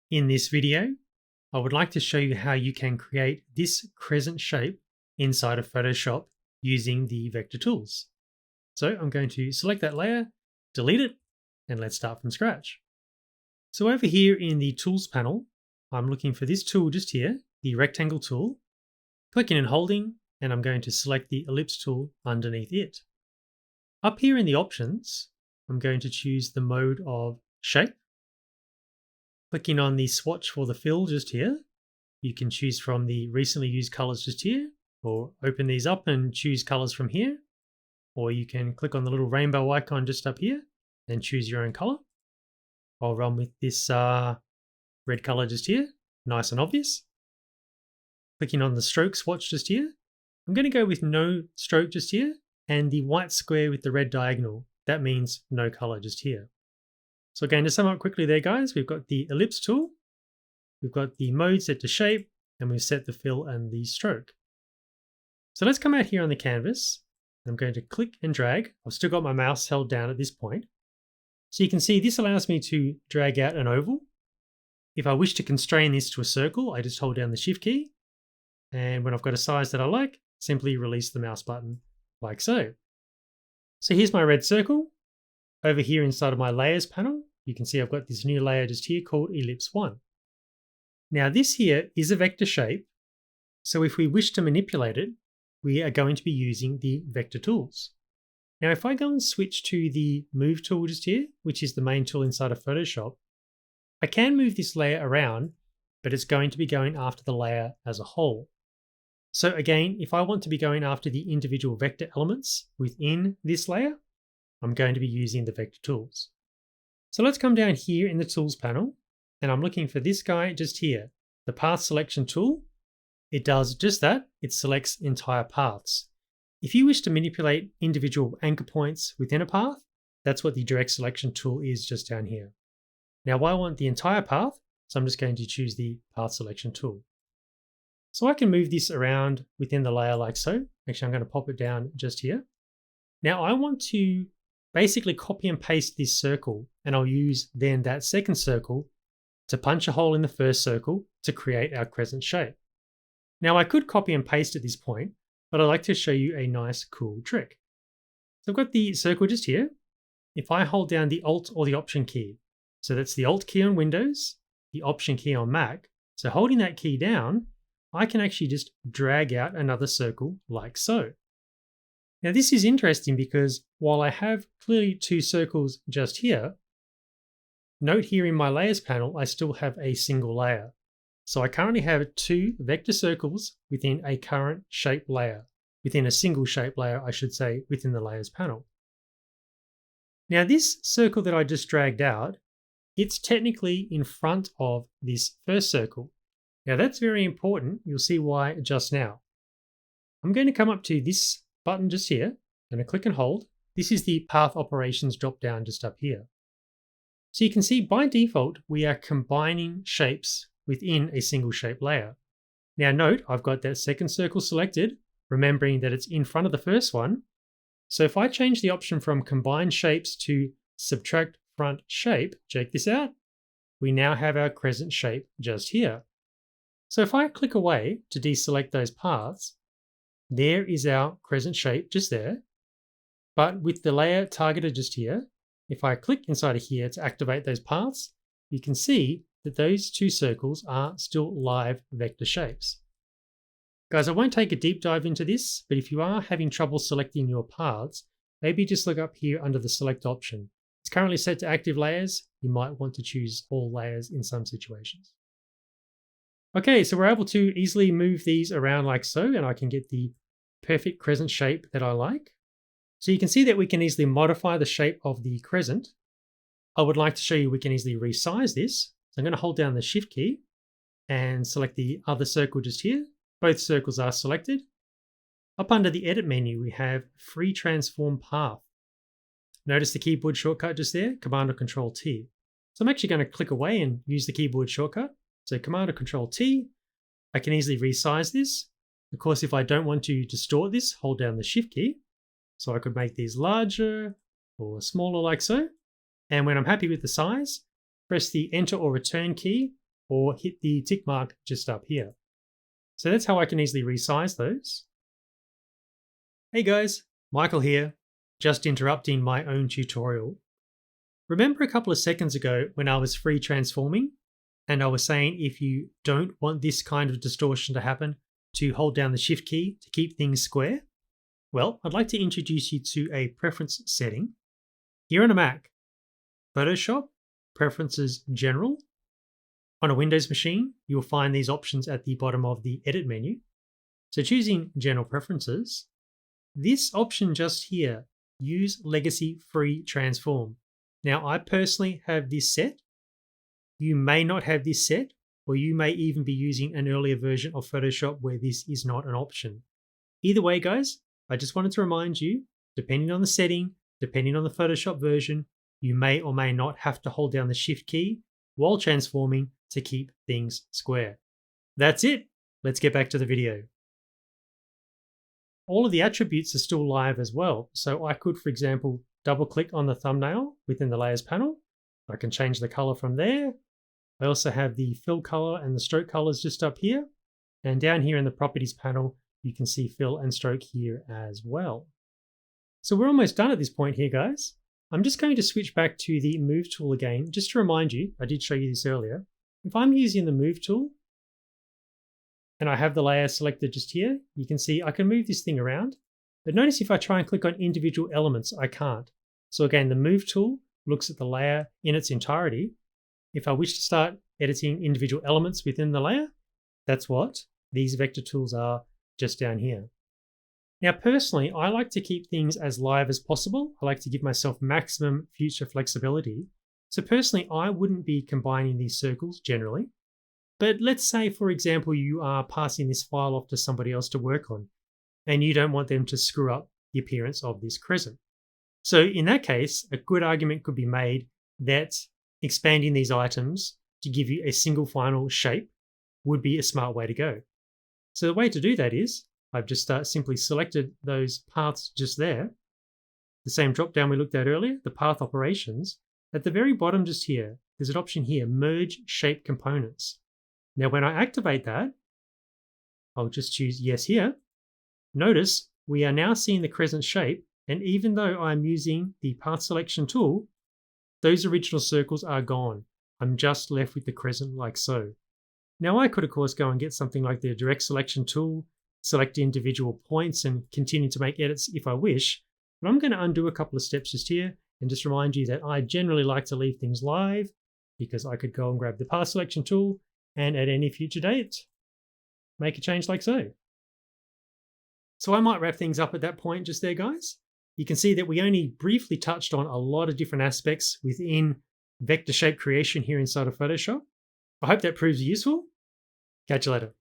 In this video, I would like to show you how you can create this crescent shape inside of Photoshop using the vector tools. So I'm going to select that layer, delete it, and let's start from scratch. So over here in the Tools panel, I'm looking for this tool just here, the rectangle tool, clicking and holding, and I'm going to select the ellipse tool underneath it. Up here in the options, I'm going to choose the mode of shape. Clicking on the swatch for the fill just here, you can choose from the recently used colors just here, or open these up and choose colors from here, or you can click on the little rainbow icon just up here and choose your own color. I'll run with this red color just here, nice and obvious. Clicking on the stroke swatch just here, I'm going to go with no stroke just here, and the white square with the red diagonal, that means no color just here. So again, to sum up quickly there, guys, we've got the ellipse tool, we've got the mode set to shape, and we've set the fill and the stroke. So let's come out here on the canvas. I'm going to click and drag. I've still got my mouse held down at this point. So you can see this allows me to drag out an oval. If I wish to constrain this to a circle, I just hold down the Shift key. And when I've got a size that I like, simply release the mouse button like so. So here's my red circle. Over here inside of my layers panel, you can see I've got this new layer just here called Ellipse 1. Now this here is a vector shape, so if we wish to manipulate it, we are going to be using the vector tools. Now if I go and switch to the move tool just here, which is the main tool inside of Photoshop, I can move this layer around, but it's going to be going after the layer as a whole. So again, if I want to be going after the individual vector elements within this layer, I'm going to be using the vector tools. So let's come down here in the tools panel, and I'm looking for this guy just here, the path selection tool. It does just that, it selects entire paths. If you wish to manipulate individual anchor points within a path, that's what the direct selection tool is just down here. Now I want the entire path, so I'm just going to choose the path selection tool. So I can move this around within the layer like so. Actually, I'm going to pop it down just here. Now I want to basically copy and paste this circle, and I'll use then that second circle to punch a hole in the first circle to create our crescent shape. Now I could copy and paste at this point, but I'd like to show you a nice cool trick. So I've got the circle just here. If I hold down the Alt or the Option key, so that's the Alt key on Windows, the Option key on Mac, so holding that key down, I can actually just drag out another circle like so. Now this is interesting because while I have clearly two circles just here, note here in my layers panel, I still have a single layer. So I currently have two vector circles within a current shape layer, within a single shape layer, I should say, within the layers panel. Now this circle that I just dragged out, it's technically in front of this first circle. Now that's very important. You'll see why just now. I'm going to come up to this button just here, and I click and hold. This is the path operations drop down just up here. So you can see by default, we are combining shapes within a single shape layer. Now note, I've got that second circle selected, remembering that it's in front of the first one. So if I change the option from combine shapes to subtract front shape, check this out. We now have our crescent shape just here. So if I click away to deselect those paths, there is our crescent shape just there. But with the layer targeted just here, if I click inside of here to activate those paths, you can see that those two circles are still live vector shapes. Guys, I won't take a deep dive into this, but if you are having trouble selecting your paths, maybe just look up here under the select option. It's currently set to active layers. You might want to choose all layers in some situations. Okay, so we're able to easily move these around like so, and I can get the perfect crescent shape that I like. So you can see that we can easily modify the shape of the crescent. I would like to show you we can easily resize this. So I'm going to hold down the Shift key and select the other circle just here. Both circles are selected. Up under the Edit menu, we have Free Transform Path. Notice the keyboard shortcut just there, Command or Control T. So I'm actually going to click away and use the keyboard shortcut. So Command or Control T, I can easily resize this. Of course, if I don't want to distort this, hold down the Shift key. So I could make these larger or smaller like so. And when I'm happy with the size, press the Enter or Return key or hit the tick mark just up here. So that's how I can easily resize those. Hey guys, Michael here, just interrupting my own tutorial. Remember a couple of seconds ago when I was free transforming and I was saying if you don't want this kind of distortion to happen, to hold down the shift key to keep things square? Well, I'd like to introduce you to a preference setting. Here on a Mac, Photoshop, Preferences General. On a Windows machine, you'll find these options at the bottom of the Edit menu. So choosing General Preferences, this option just here, Use Legacy Free Transform. Now, I personally have this set. You may not have this set, or you may even be using an earlier version of Photoshop where this is not an option. Either way, guys, I just wanted to remind you, depending on the setting, depending on the Photoshop version, you may or may not have to hold down the Shift key while transforming to keep things square. That's it. Let's get back to the video. All of the attributes are still live as well. So I could, for example, double click on the thumbnail within the layers panel. I can change the color from there. I also have the fill color and the stroke colors just up here. And down here in the properties panel, you can see fill and stroke here as well. So we're almost done at this point here, guys. I'm just going to switch back to the Move tool again, just to remind you, I did show you this earlier. If I'm using the Move tool, and I have the layer selected just here, you can see I can move this thing around. But notice if I try and click on individual elements, I can't. So again, the Move tool looks at the layer in its entirety. If I wish to start editing individual elements within the layer, that's what these vector tools are just down here. Now, personally, I like to keep things as live as possible. I like to give myself maximum future flexibility. So personally, I wouldn't be combining these circles generally. But let's say, for example, you are passing this file off to somebody else to work on, and you don't want them to screw up the appearance of this crescent. So in that case, a good argument could be made that expanding these items to give you a single final shape would be a smart way to go. So the way to do that is, I've just simply selected those paths just there. The same drop down we looked at earlier, the path operations. At the very bottom just here, there's an option here, Merge Shape Components. Now when I activate that, I'll just choose yes here. Notice we are now seeing the crescent shape, and even though I'm using the path selection tool, those original circles are gone. I'm just left with the crescent like so. Now I could of course go and get something like the direct selection tool, select individual points and continue to make edits if I wish, but I'm going to undo a couple of steps just here and just remind you that I generally like to leave things live because I could go and grab the path selection tool and at any future date, make a change like so. So I might wrap things up at that point just there, guys. You can see that we only briefly touched on a lot of different aspects within vector shape creation here inside of Photoshop. I hope that proves useful. Catch you later.